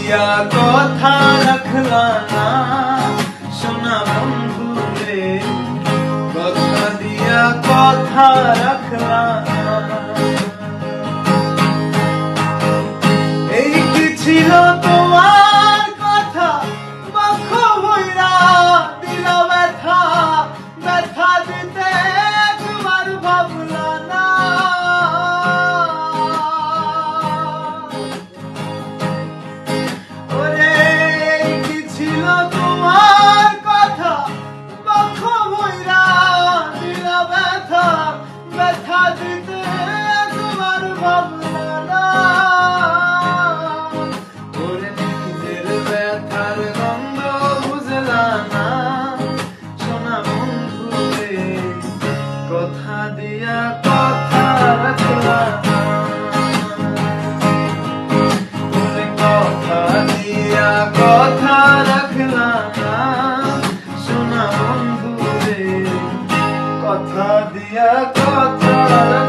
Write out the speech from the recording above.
দিয়া কথা রাখলা না সোনা বন্ধু রে, কথা দিয়া কথা রাখলা না। এই কি ছিল তোমার কথা বক্ষ ভইরা দিলা ব্যথা, ব্যথা দিতে তোমার ভাবলা না। ওরে এই কি ছিল তোমার কথা বক্ষ ভইরা দিলা ব্যথা, ব্যথা দিতে তোমার ভাবলা না। ওরে নিজের ব্যথার গন্ধ বুঝলা না সোনা বন্ধু রে, কথা দিয়া কথা রাখলা না। ওরে কথা দিয়া কথা রাখলা না সোনা বন্ধু রে, কথা দিয়া কথা রাখলা না।